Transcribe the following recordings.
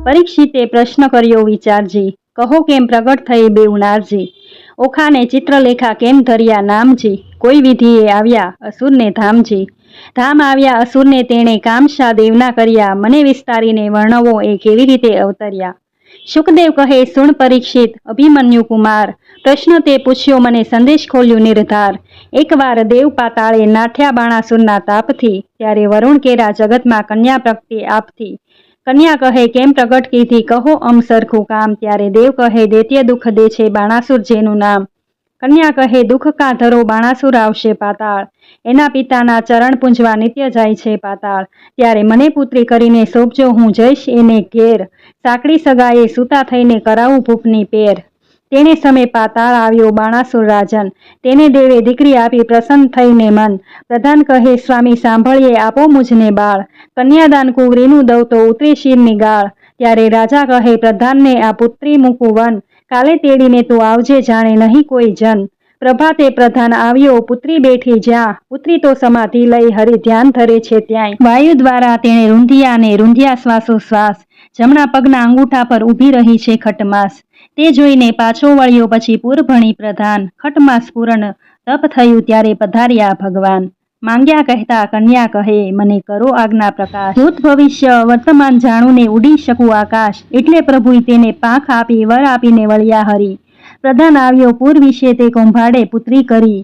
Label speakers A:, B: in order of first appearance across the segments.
A: પરીક્ષિતે પ્રશ્ન કર્યો વિચારજી, કહો કેમ પ્રગટ થઈ બેઉનારજી? ઓખાને ચિત્રલેખા કેમ ધર્યા નામજી? કોઈ વિધિએ આવ્યા અસુરને ધામજી. ધામ આવ્યા અસુરને તેણે કામશા દેવના કર્યા, મને વિસ્તારીને વર્ણવો એ કેવી રીતે અવતર્યા. શુકદેવ કહે સુણ પરીક્ષિત અભિમન્યુ કુમાર, પ્રશ્ન તે પૂછ્યો મને સંદેશ ખોલ્યું નિર્ધાર. એકવાર દેવ પાતાળે નાઠ્યા બાણાસુરના તાપથી, ત્યારે વરુણ કેરા જગતમાં કન્યા પ્રગટે આપથી. કન્યા કહે કેમ પ્રગટ કીધી, કહો અમ સરખું કામ. ત્યારે દેવ કહે દૈત્ય દુઃખ દે છે બાણાસુર જેનું નામ. કન્યા કહે દુઃખ કા ધરો બાણાસુર આવશે પાતાળ, એના પિતાના ચરણ પૂંજવા નિત્ય જાય છે પાતાળ. ત્યારે મને પુત્રી કરીને સોંપજો, હું જઈશ એને ઘેર. સાંકડી સગાએ સૂતા થઈને કરાવું ભૂપની પેર. તેને સમય પાતાળ આવ્યો બાણાસુર રાજન, તેને દેવે દીકરી આપી પ્રસન્ન થઈને મન. પ્રધાન કહે સ્વામી સાંભળીએ આપો મુજને બાળ, કન્યાદાન કુંવરીનું દઉં તો ઉતરે શિરની ગાળ. ત્યારે રાજા કહે પ્રધાનને આ પુત્રી મૂકું વન, કાલે તેડીને તું આવજે જાણે નહીં કોઈ જન. પ્રભાતે પ્રધાન આવ્યો પુત્રી બેઠી જ્યાં, પુત્રી તો સમાધિ લઈ હરિ ધ્યાન ધરે છે ત્યાંય. વાયુ દ્વારા તેણે રૂંધિયા ને રૂંધિયા શ્વાસોશ્વાસ, જમણા પગના અંગૂઠા પર ઊભી રહી છે ખટમાસ. તે જોઈને પાછો વળ્યો પછી પૂર ભણી પ્રધાન, ખટમાસ પૂરણ તપ થયું ત્યારે પધાર્યા ભગવાન. માંગ્યા કહેતા કન્યા કહે મને કરો આજ્ઞા પ્રકાશ, ભૂત ભવિષ્ય વર્તમાન જાણું ને ઉડી શકું આકાશ. એટલે પ્રભુએ તેને પાંખ આપી વર આપીને વળ્યા હરી. પ્રધાન આવ્યો પૂર વિશે તે કુંભાડે પુત્રી કરી,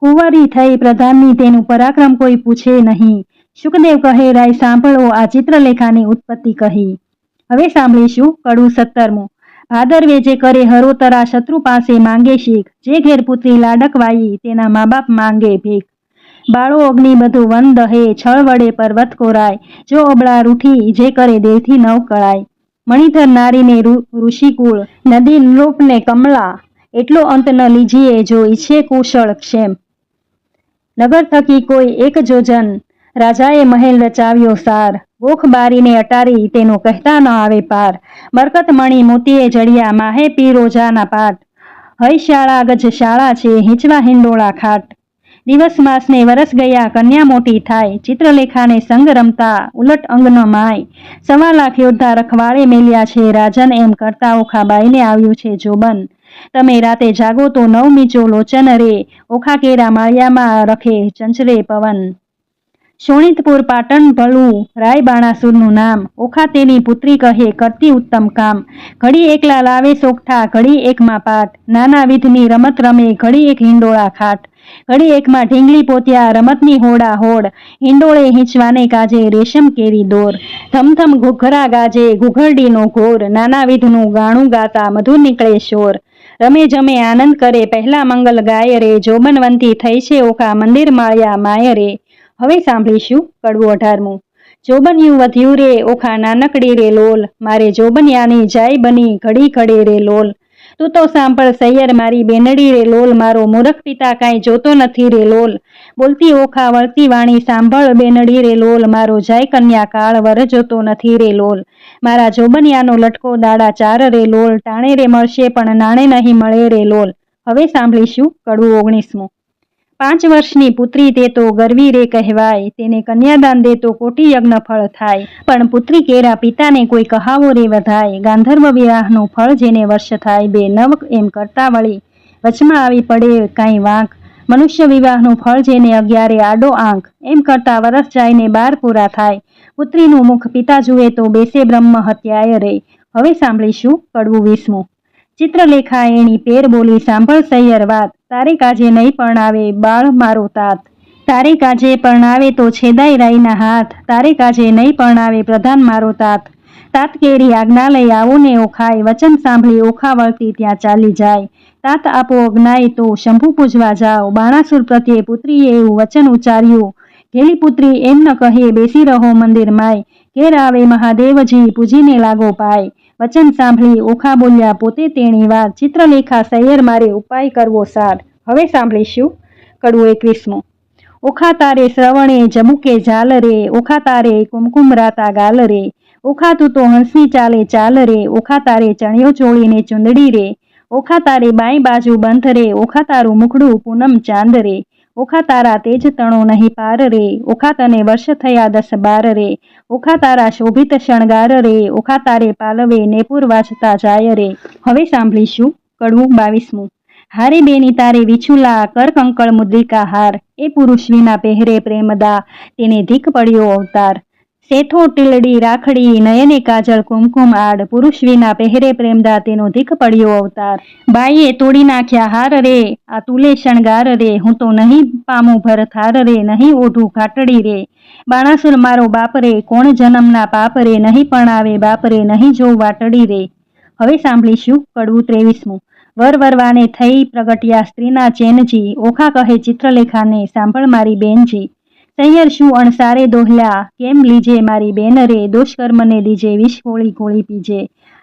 A: કુંવરી થઈ પ્રધાનની તેનું પરાક્રમ કોઈ પૂછે નહીં. શુકદેવ કહે રાય સાંભળો આ ચિત્રલેખાની ઉત્પત્તિ કહી. હવે સાંભળીશું કડવું 17મું. ભાદરવે જે કરે હરોતરા શત્રુ પાસે માંગે શીખ, જે ઘેર પુત્રી લાડકવાઈ તેના મા બાપ માંગે ભીખ. બાળો અગ્નિ બધું વન દહે, છળ વડે પર્વત કોરાય, જો અબળા રૂઠી જે કરે દેવથી નવ કળાય. મણિધર નારીને ઋષિકુળ, નદી નૃપને કમલા, એટલો અંત ન લીજીએ જો ઈચ્છે કુશળ ક્ષેમ. નગર થકી કોઈ એક જોજન, રાજાએ મહેલ રચાવ્યો સાર, ગોખ બારીને અટારી તેનો કહેતા ન આવે પાર. બરકત મણી મોતીએ જડિયા, માહે પીરોજાના પાટ, હૈ શાળા ગજ શાળા છે, હિંચવા હિંડોળા ખાટ. દિવસ માસને વરસ ગયા કન્યા મોટી થાય, ચિત્રલેખાને સંગ રમતા ઉલટ અંગ ન માય. 1.25 લાખ યોદ્ધા રખવાળે મેલ્યા છે રાજન, એમ કરતા ઓખાબાઈને આવ્યું છે જોબન. તમે રાતે જાગો તો નવ મીચો લોચન રે, ઓખા કેરા માળિયામાં રખે ચંચરે પવન. શોણિતપુર પાટણ ભલું રાય બાણાસુરનું નામ, ઓખા તેની પુત્રી કહે કરતી ઉત્તમ કામ. ઘડી એકલા લાવે સોગઠા, ઘડી એકમાં પાટ, નાના વિધની રમત રમે, ઘડી એક હિંડોળા ખાટ. ઘડી એકમાં ઢીંગલી પોત્યા રમતની હોડા હોડ, હિંડોળે હિંચવાને કાજે રેશમ કેરી દોર. ધમધમ ઘૂઘરા ગાજે ઘૂઘરડીનો ઘોર, નાના વિધનું ગાણું ગાતા મધુર નીકળે શોર. રમે જમે આનંદ કરે પહેલા મંગલ ગાય રે, જોબનવંતી થઈ છે ઓખા મંદિર માળ્યા માય રે. હવે સાંભળીશું કડવું 18મું. જોબન્યું વધ્યું રે ઓખા નાનકડી રે લોલ, મારે જોબન્યાની જાય બની ઘડી ઘડે રે લોલ. તું તો સાંભળ સૈયર મારી બેનડી રે લોલ, મારો મૂરખ પિતા કાંઈ જોતો નથી રે લોલ. બોલતી ઓખા વળતી વાણી સાંભળ બેનડી રે લોલ, મારો જાય કન્યા કાળ વર જોતો નથી રે લોલ. મારા જોબન્યાનો લટકો દાડા 4 રે લોલ, ટાણે રે મળશે પણ નાણે નહીં મળે રે લોલ. હવે સાંભળીશું કડવું 19મું. 5 વર્ષની પુત્રી તે તો ગરવી રે કહેવાય, તેને કન્યાદાન દે તો કોટી યજ્ઞ ફળ થાય. પણ પુત્રી કેરા પિતાને કોઈ કહાવો રે વધાય, ગાંધર્વ વિવાહનું ફળ જેને વર્ષ થાય. 2 નવ એમ કરતા વળી વચમાં આવી પડે કાંઈ વાંક, મનુષ્ય વિવાહનું ફળ જેને 11 આડો આંક. એમ કરતા વરસ જાયને 12 પૂરા થાય, પુત્રીનું મુખ પિતા જુએ તો બેસે બ્રહ્મ હત્યાય રે. હવે સાંભળીશું કડવું 20મું. ચિત્રલેખા એની પેર બોલી સાંભળ સૈયર વાત, તારે કાજે નહીં પરણાવે બાળ મારો તાત. તારે કાજે પરણાવે તો છેદાય રાઈના હાથ, તારે કાજે નહીં પરણાવે પ્રધાન મારો તાત. તાત કેરી આજ્ઞા લઈ આવો ને ઓખાય, વચન સાંભળી ઓખા વળતી ત્યાં ચાલી જાય. તાત આપો અજ્ઞાય તો શંભુ પૂજવા જાઓ, બાણાસુર પ્રત્યે પુત્રીએ એવું વચન ઉચ્ચાર્યું. ઘેલી પુત્રી એમ ન કહે બેસી રહો મંદિર માય, ઘેર આવે મહાદેવજી પૂજીને લાગો પાય. વચન સાંભળી ઓખા બોલ્યા પોતે તેણી વાત, ચિત્રલેખા સૈયર મારે ઉપાય કરવો સાર. હવે સાંભળીશું કડવું 21મું. ઓખા તારે શ્રવણે જમુકે જાલ રે, ઓખા તારે કુમકુમ રાતા ગાલ રે. ઓખા તું તો હંસની ચાલે ચાલ રે, ઓખા તારે ચણિયો ચોળીને ચુંદડી રે. ઓખા તારે બાઈ બાજુ બંધ રે, ઓખા તારું મુખડું પૂનમ ચાંદ રે. ઓખા તારા તેજ તણો નહીં પાર રે, ઓખા તને વર્ષ થયા 10-12 રે, ઓખા તારા શોભિત શણગાર રે, ઓખા તારે પાલવે નેપુર વાંચતા જાય રે. હવે સાંભળીશું કડવું 22મું. હારે બેની તારે વિછુલા કર કંકળ મુદ્રિકા હાર, એ પુરુષ વિના પહેરે પ્રેમદા, તેને ધીક પડ્યો અવતાર. શેથો ટીલડી રાખડી નયને કાજલ કુમકુમ આડ, પુરુષ વિના પહેરે પ્રેમદા, તેનો ધીક પડ્યો અવતાર. બાઈએ તોડી નાખ્યા હાર રે, આ તુલે શણગાર રે, હું તો નહીં પામું ભરથાર રે, નહીં ઓઢું ઘાટડી રે. બાણાસુર મારો બાપ રે, કોણ જન્મના પાપ રે, નહીં પરણાવે બાપ રે, નહીં જોઉં વાટડી રે. હવે સાંભળીશું કડવું 23મું. વર વરવાને થઈ પ્રગટ્યા સ્ત્રીના ચેનજી, ઓખા કહે ચિત્રલેખાને સાંભળ મારી બેનજી. સૈયર શું અણસારે દોહલ્યા કેમ લીજે મારી બેન રે, દોષકર્મને દીજે વિષ ગોળી ગોળી પીજે.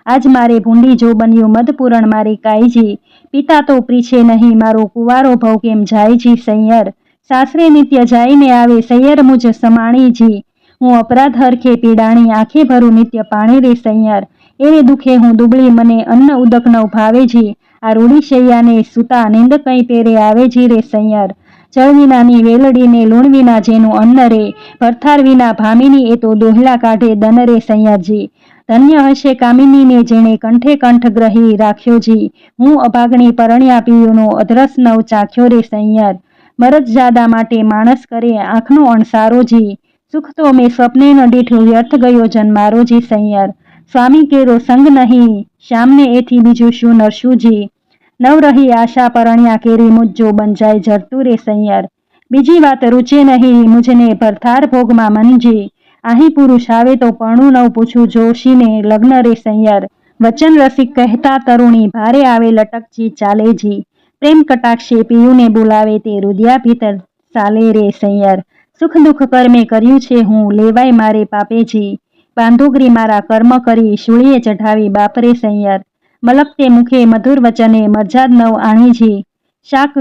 A: આજ મારે ભૂંડી જો બન્યું મદપૂરણ મારી કાઈજી, પિતા તો પ્રીછે નહીં મારો કુંવારો ભવ કેમ જાયજી. સૈયર સાસરે નિત્ય જાઈને આવે, સૈયર મુજ સમાણીજી, હું અપરાધ હરખે પીડાણી, આંખે ભરું નિત્ય પાણી રે. સૈયર એને દુખે હું દુબળી, મને અન્ન ઉદક ન ભાવેજી, આ રૂડી શૈયાને સૂતા નિંદ કઈ પેરે આવેજી રે. સૈયર જળ વિનાની વેલડીને લૂણ વિના જેનું અન્ન રે, ભરથાર વિના ભામિની એ તો દોહલા કાઢે દન રે. સૈયરજી ધન્ય હશે કામિનીને જેણે કંઠે કંઠ ગ્રહી રાખ્યોજી, હું અભાગણી પરણ્યા પીયુનો અધરસ નવ ચાખ્યો રે. સૈયર મરદજાદા માટે માણસ કરે આંખનો અણસારોજી, સુખ તો મેં સ્વપ્ને ન દીઠું વ્યર્થ ગયો જન્મારોજી. સૈયર સ્વામી કેરો સંગ નહીં શ્યામને એથી બીજું શું નરશુંજી, નવ રહી આશા પરણ્યા કેરી મુજ જો બંજાય જરતું રે. સૈયર બીજી વાત રૂચે નહીં મુજને ભરથાર ભોગમાં મનજી, આહી પુરુષ આવે તો પરણું નવ પૂછું જોશીને લગ્ન રે. સૈયર વચન રસિક કહેતા તરુણી, ભારે આવે લટકજી ચાલેજી, પ્રેમ કટાક્ષે પિયુને બોલાવે તે રુદિયા ભીતર ચાલે રે. સૈયર સુખ દુઃખ કર્મે કર્યું છે હું, લેવાય મારે પાપેજી, બાંધોગરી મારા કર્મ કરી શૂળીએ ચઢાવી બાપરે. સૈયર મલકતે મુખે મધુર વચને મરજાદ નવ આણીજી, શાક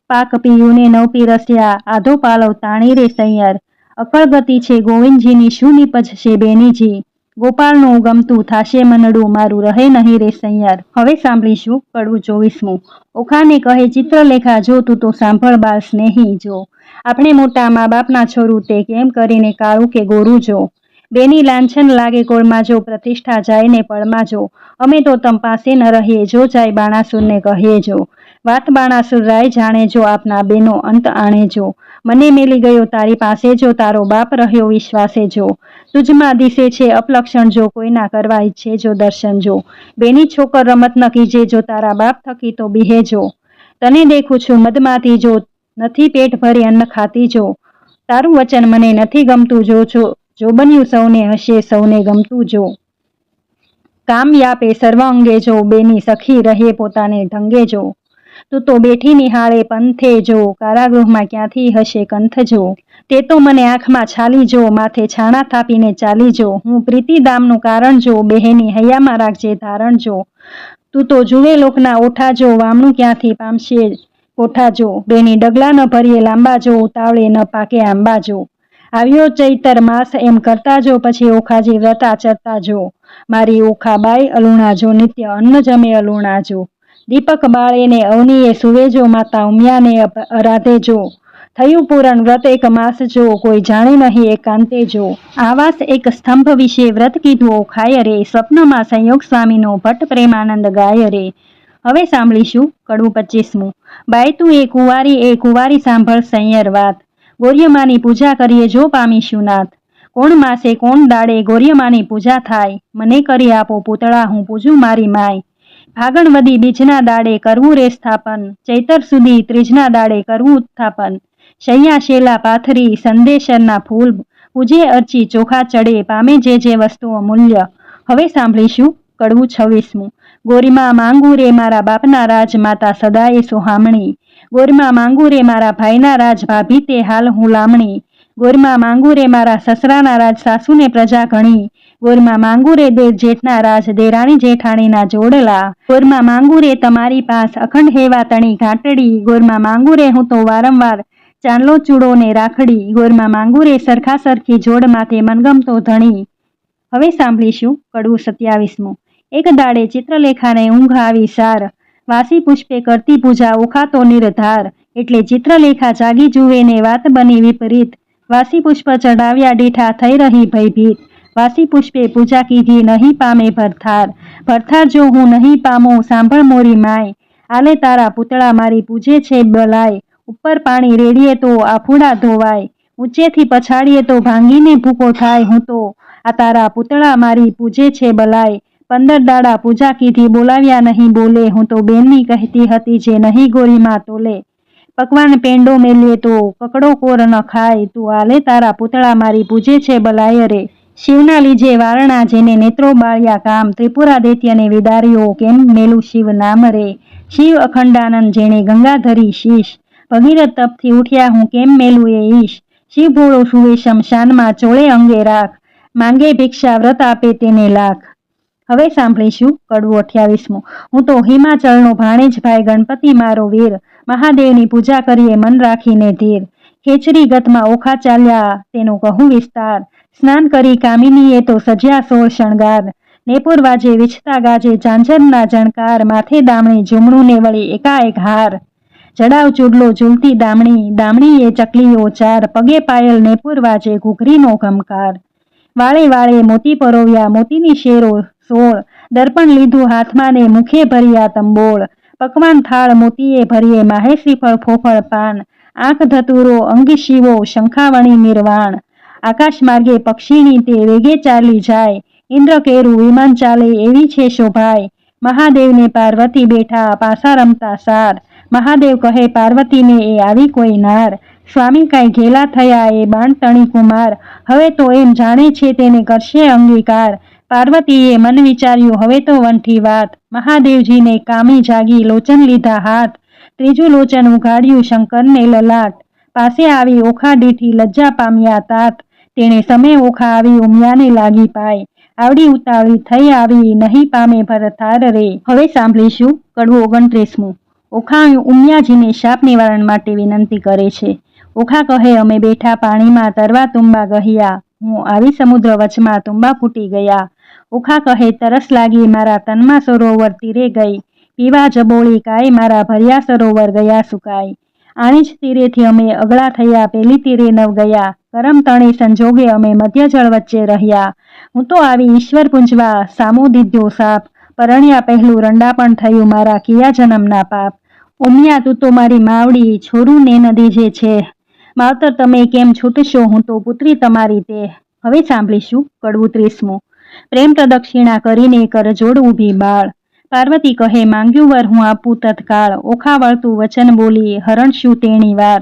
A: પાક પીયુને નવ પીરસ્યા આધો પાલવ તાણી રે. સૈયર અકળ ગતિ છે ગોવિંદજીની શું નીપજ છે બેનીજી, ગોપાળનું ગમતું થાશે મનડું મારું રહે નહીં રે. સૈયર હવે સાંભળીશું કડવું 24મું. ઓખાને કહે ચિત્રલેખા જો તું તો સાંભળ બાળ સ્નેહી જો, આપણે મોટા મા બાપના છોરું તે કેમ કરીને કાળું કે ગોરું જો, બેની લાંછન લાગે કોળમાં જો, પ્રતિષ્ઠા જાય ને પળમાં જો, અમે તો તમ પાસે ન રહીએ જો જાય બાણાસુરને કહીએ જો, વાત બાણાસુર રાય જાણે જો, આપના બેનો અંત આણે જો, મને મેલી ગયો તારી પાસે જો, તારો બાપ રહ્યો વિશ્વાસે જો, તુજમાં દિશે છે અપલક્ષણ જો, કોઈના કરવા ઈચ્છે જો દર્શન જો, બેની છોકર રમત ન કીજે જો, તારા બાપ થકી તો બીહે જો, તને દેખું છું મદમાતી જો, નથી પેટ ભરી અન્ન ખાતી જો, તારું વચન મને નથી ગમતું જો બન્યું સૌને હશે સૌને ગમતું જો, કામ વ્યાપે સર્વ અંગે જો, બેની સખી રહે પોતાને ઢંગે જો, તું તો બેઠી નિહાળે પંથે જો, કારાગૃહમાં ક્યાંથી હશે કંથ જો, તે તો મને આંખમાં છાલી જો, માથે છાણા થાપીને ચાલી જો, હું પ્રીતિ દામનું કારણ જો, બેહેની હૈયામાં રાખજે ધારણ જો, તું તો જુએ લોકના ઓઠા જો, વામણું ક્યાંથી પામશે કોઠા જો, બેની ડગલા ન ભરીએ લાંબા જો, ઉતાવળે ન પાકે આંબા જો, આવ્યો ચૈતર માસ એમ કરતા જો, પછી ઓખાજી વ્રત આચરતા જો, મારી ઓખા બાઈ અલુણા જો, નિત્ય અન્ન જમે અલુણા જો, દીપક બાળેને અવનીએ સુવે જો, માતા ઉમિયાને અરાધે જો, થયું પૂરણ વ્રત એક માસ જો, કોઈ જાણે નહીં એકાંતે જો, આવાસ એક સ્તંભ વિશે વ્રત કીધું ઓખાય રે, સ્વપ્નમાં સંયોગ સ્વામીનો ભટ્ટ પ્રેમાનંદ ગાય રે. હવે સાંભળીશું કડવું 25મું. બાઈ તું એ કુંવારી સાંભળ સૈયર વાત, ગોર્યમાની પૂજા કરીએ જો પામીશું નાથ, કોણ માસે કોણ દાડે ગોર્યમાની પૂજા થાય, મને કરી આપો પૂતળા હું પૂજું મારી માય, ફાગણવદી બીજના દાડે કરવું રે સ્થાપન, ચૈતર સુધી ત્રીજના દાડે કરવું ઉત્થાપન, શૈયા શેલા પાથરી સંદેશરના ફૂલ, પૂજે અર્ચી ચોખા ચડે પામે જે વસ્તુઓ મૂલ્ય. હવે સાંભળીશું કડવું 26મું. ગોરીમાં માંગુ રે મારા બાપના રાજ, માતા સદાએ સોહામણી, ગોરમાં માંગુ રે મારા ભાઈના રાજ, ભાભી તે હાલ હું લામણી, ગોરમાં માંગુ રે મારા સસરાના રાજ, સાસુને પ્રજા ઘણી, ગોરમાં માંગુ રે દેર જેઠના રાજ, દેરાણી જેઠાણીના જોડલા, ગોરમાં માંગુ રે તમારી પાસ અખંડ હેવા તણી ઘાટડી, ગોરમાં માંગુ રે હું તો વારંવાર ચાંદલો ચૂડો ને રાખડી, ગોરમાં માંગુ રે સરખા સરખી જોડ માથે મનગમતો ધણી. હવે સાંભળીશું કડવું 27મું. એક દાડે ચિત્રલેખાને ઊંઘ આવી સાર, વાસી પુષ્પે કરતી પૂજા ઓખા તો નિર્ધાર, એટલે ચિત્રલેખા જાગી જુએ ને વાત બની વિપરીત. વાસી પુષ્પ ચડાવ્યા દીઠા થઈ રહી ભયભીત, વાસી પુષ્પે પૂજા કીધી નહીં પામે ભરથાર. ભરથાર જો હું નહીં પામું સાંભળ મોરી માય, આલે તારા પૂતળા મારી પૂજે છે બલાય. ઉપર પાણી રેડીએ તો આફુડા ધોવાય, ઊંચેથી પછાડીએ તો ભાંગીને ભૂકો થાય. હું તો આ તારા પૂતળા મારી પૂજે છે બલાય. 15 દાડા પૂજા કીધી બોલાવ્યા નહીં બોલે, હું તો બેનની કહેતી હતી જે નહીં ગોરીમાં તોલે. પકવાન પેંડો મેલીએ તો કકડો કોર ન ખાય, તું આલે તારા પૂતળા મારી પૂજે છે બલાય રે. શિવના લીજે વારણા જેને નેત્રો બાળ્યા કામ, ત્રિપુરા દૈત્યને વિદાર્યો કેમ મેલું શિવ નામ રે. શિવ અખંડાનંદ જેણે ગંગા ધરી શીશ, ભગીરથ તપથી ઉઠ્યા હું કેમ મેલું એ ઈશ. શિવ ભોળો સુવે શમશાનમાં ચોળે અંગે રાખ, માંગે ભિક્ષા વ્રત આપે તેને લાખ. હવે સાંભળીશું કડવું 28મું. હું તો હિમાચળનો ભાણેજ ભાઈ ગણપતિ મારો વીર, મહાદેવની પૂજા કરીએ મન રાખીને ધીર. ખેચરી ગતમાં ઓખા ચાલ્યા તેનો કહું વિસ્તાર, સ્નાન કરી કામિનીએ તો સજ્યા 16 શણગાર. નેપુર વાજે વિછતા ગાજે ઝાંઝરના જણકાર, માથે દામણી ઝુમણું ને વળી એકાએક હાર. જડાવ ચૂડલો ઝૂલતી દામણી, દામણીએ ચકલીઓ 4, પગે પાયલ નેપુર વાજે ઘૂઘરીનો ઘમકાર. વાળે વાળે મોતી પરોવ્યા મોતીની શેરો 16, દર્પણ લીધું હાથમાં ને મુખે ભર્યા તંબોળ. પકવાન થાળ મોતીએ ભરીએ માહે શ્રીફળ ફોફળ પાન, આંખ ધતુરો અંગ શિવો શંખાવણી નિર્વાણ. આકાશ માર્ગે પક્ષીની તે વેગે ચાલી જાય, ઇન્દ્ર કેરું વિમાન ચાલે એવી છે શોભાય. મહાદેવને પાર્વતી બેઠા પાસા રમતા સાર, મહાદેવ કહે પાર્વતીને એ આવી કોઈ નાર. સ્વામી કાંઈ ઘેલા થયા એ બાણતણી કુમાર, હવે તો એમ જાણે છે તેને કરશે અંગીકાર. પાર્વતીએ મન વિચાર્યું હવે તો વંઠી વાત, મહાદેવજીને કામી જાગી લોચન લીધા હાથ. ત્રીજું લોચન ઉઘાડ્યું શંકરને લલાટ, પાસે આવી ઓખા દીઠી લજ્જા પામ્યા તાત. તેણે સમે ઓખા આવી ઉમિયાને લાગી પાય, આવડી ઉતાવળી થઈ આવી નહીં પામે ભરથાર રે. હવે સાંભળીશું કડવું 29મું. ઓખા ઉમિયાજીને શાપ નિવારણ માટે વિનંતી કરે છે. ઓખા કહે અમે બેઠા પાણીમાં તરવા તુંબા ગહ્યા, હું આવી સમુદ્ર વચમાં તુંબા ફૂટી ગયા. ઓખા કહે તરસ લાગી મારા તનમાં સરોવર તીરે ગઈ, પીવા જબોળી કાય મારા ભર્યા સરોવર ગયા સુકાય. આણી જ તીરેથી અમે અગળા થયા પેલી તીરે નવ ગયા, કરમ તણે સંજોગે અમે મધ્ય જળ વચ્ચે રહ્યા. હું તો આવી ઈશ્વર પૂંજવા સામો દીધો સાપ, પરણ્યા પહેલું રંડાપણ થયું મારા કિયા જન્મના પાપ. ઉમિયા તું તો મારી માવડી છોરું ને નદી જે છે, માવતર તમે કેમ છૂટશો હું તો પુત્રી તમારી તે. હવે સાંભળીશું કડવું 30મું. પ્રેમ પ્રદક્ષિણા કરીને કરજોડ ઊભી બાળ, પાર્વતી કહે માંગ્યું વર હું આપું તત્કાળ. ઓખા વળતું વચન બોલી હરણશું તેણી વાર,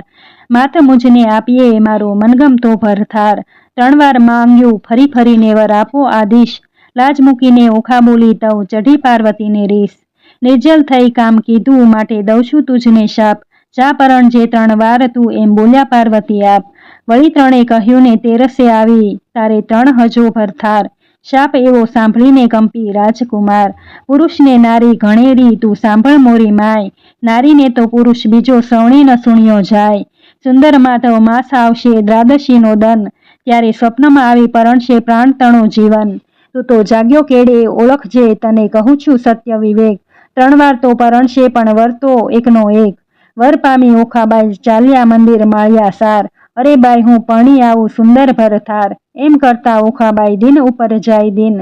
A: માત મુજને આપીએ મારો મનગમતો ભરથાર. 3 વાર માંગ્યું ફરી ફરીને વર આપો આદિશ, લાજ મૂકીને ઓખા બોલી તવ ચઢી પાર્વતીને રીસ. નિર્જલ થઈ કામ કીધું માટે દઉં છું તુજને શાપ, જા પરણ જે 3 વાર તું એમ બોલ્યા પાર્વતી આપ. વળી 3એ કહ્યું ને તેરસે આવી તારે 3 હજો ભરથાર. શાપ એવો સાંભળીને કંપી રાજકુમાર, પુરુષને નારી ઘણેરી તું સાંભળ મોરી માય. નારીને તો પુરુષ બીજો સવણી ન સુણ્યો જાય. સુંદર માધવ માસ આવશે દ્વાદશીનો દન, ત્યારે સ્વપ્નમાં આવી પરણશે પ્રાણ તણો જીવન. તું તો જાગ્યો કેડે ઓળખજે તને કહું છું સત્ય વિવેક, 3 વાર તો પરણશે પણ વર તો એકનો એક. વર પામી ઓખાબાઈ ચાલ્યા મંદિર માળ્યા સાર, અરે બાઈ હું પરણી આવું સુંદર ભરથાર. એમ કરતા ઓખાબાઈ દિન ઉપર જાય દિન,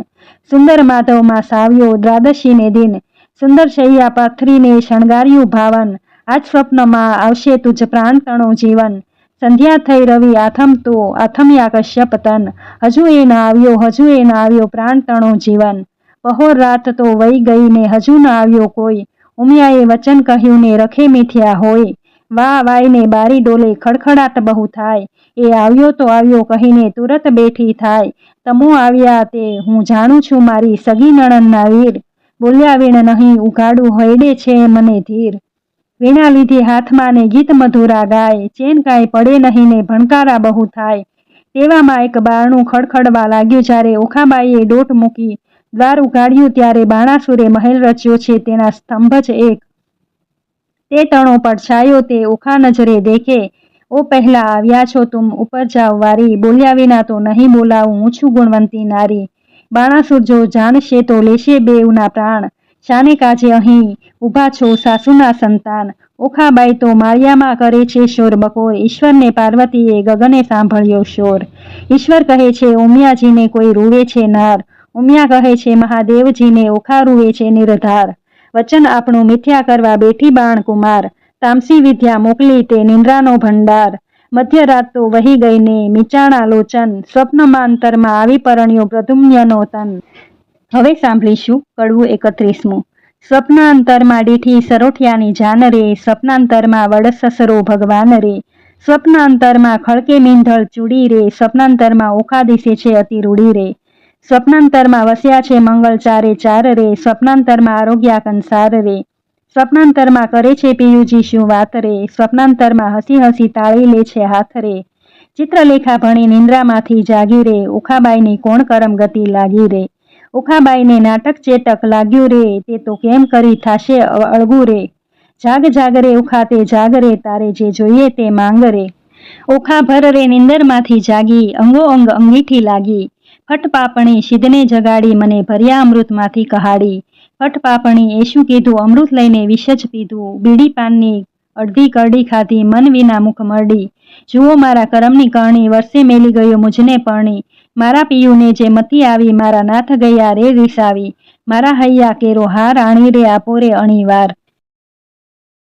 A: સુંદર માધવમાં સાવ્યો દ્વાદશીને દિન. સુંદર શૈયા પાથરીને શણગાર્યું ભાવન, આજ સ્વપ્નમાં આવશે તુજ પ્રાણ તણો જીવન. સંધ્યા થઈ રવિ આથમતો આથમ્યા કશ્યપ તન, હજુ એ ન આવ્યો હજુ એ ન આવ્યો પ્રાણ તણો જીવન. પહોર રાત તો વહી ગઈ ને હજુ ન આવ્યો કોઈ, ઉમિયાએ વચન કહ્યું ને રખે મીથ્યા હોય. વા વાઈને બારી ડોલે ખડખડાટ બહુ થાય, એ આવ્યો તો આવ્યો કહીને તુરત બેઠી થાય. તમો આવ્યા તે હું જાણું છું મારી સગી નણંદના વીર, બોલ્યા વીણ નહીં ઉઘાડું હૈડે છે મને ધીર. વીણા લીધી હાથમાં ને ગીત મધુરા ગાય, ચેન કાંઈ પડે નહીં ને ભણકારા બહુ થાય. તેવામાં એક બારણું ખડખડવા લાગ્યું, જ્યારે ઓખાબાઈએ ડોટ મૂકી દ્વાર ઉઘાડ્યું ત્યારે બાણાસુરે મહેલ રચ્યો છે તેના સ્તંભ જ એક. તે તણો પડછાયો તે ઓખા નજરે દેખે, ઓ પહેલા આવ્યા છો તુમ ઉપર જાવ વારી, બોલ્યા વિના તો નહીં બોલાવું હું છું ગુણવંતી નારી. બાણાસુર જો જાણશે તો લેશે બેઉના પ્રાણ, શાને કાજે અહીં ઊભા છો સાસુના સંતાન? ઓખાબાઈ તો માળિયામાં કરે છે શોર બકોર, ઈશ્વરને પાર્વતીએ ગગને સાંભળ્યો શોર. ઈશ્વર કહે છે ઉમિયાજીને કોઈ રૂવે છે નાર, ઉમિયા કહે છે મહાદેવજીને ઓખા રૂવે છે નિર્ધાર. વચન આપણું મિથ્યા કરવા બેઠી બાણ કુમાર, તામસી વિદ્યા મોકલી તે નિંદ્રાનો ભંડાર. મધ્યરાત તો વહી ગઈ ને મીચાણા લોચન, સ્વપ્નમાંતરમાં આવી પરણ્યો પ્રદ્યુમ્નનો તન. હવે સાંભળીશું કડવું 31મું. સ્વપ્નાંતરમાં દીઠી સરોઠિયાની જાન રે, સ્વપ્નાંતરમાં વડસસરો ભગવાન રે. સ્વપ્નાંતરમાં ખળકે મીંધળ ચૂડી રે, સ્વપ્નાંતરમાં ઓખા દિશે છે અતિ રૂડી રે. સ્વપ્નાંતરમાં વસ્યા છે મંગળ ચારે ચાર રે, સ્વપ્નાંતરમાં આરોગ્યા કંસાર રે. સ્વપ્નાંતરમાં કરે છે પિયુજી શું વાત રે, સ્વપ્નાંતરમાં હસી હસી તાળી લે છે હાથ રે. ચિત્રલેખા ભણી નિંદ્રામાંથી જાગી રે, ઓખાબાઈની કોણ કરમ ગતિ લાગી રે. ઓખાબાઈને નાટક ચેટક લાગ્યું રે, તે તો કેમ કરી થાશે અળગું રે. જાગ જાગ રે ઓખા તે જાગ રે, તારે જે જોઈએ તે માંગ રે. ઓખા ભર રે નિંદરમાંથી જાગી, અંગો અંગ અંગીઠી લાગી. ફટ પાપણી સિદ્ધને જગાડી, મને ભર્યા અમૃતમાંથી કહાડી. ફટ પાપણી એ શું કીધું, અમૃત લઈને વિષ જ પીધું. બીડી પાનની અડધી કરડી ખાધી, મન વિના મુખ મરડી. જુઓ મારા કરમની કરણી, વર્ષે મેલી ગયો મુજને પરણી. મારા પિયુને જે મતી આવી, મારા નાથ ગયા રે રીસાવી. મારા હૈયા કેરો હાર આણી રે આપો રે અણીવાર.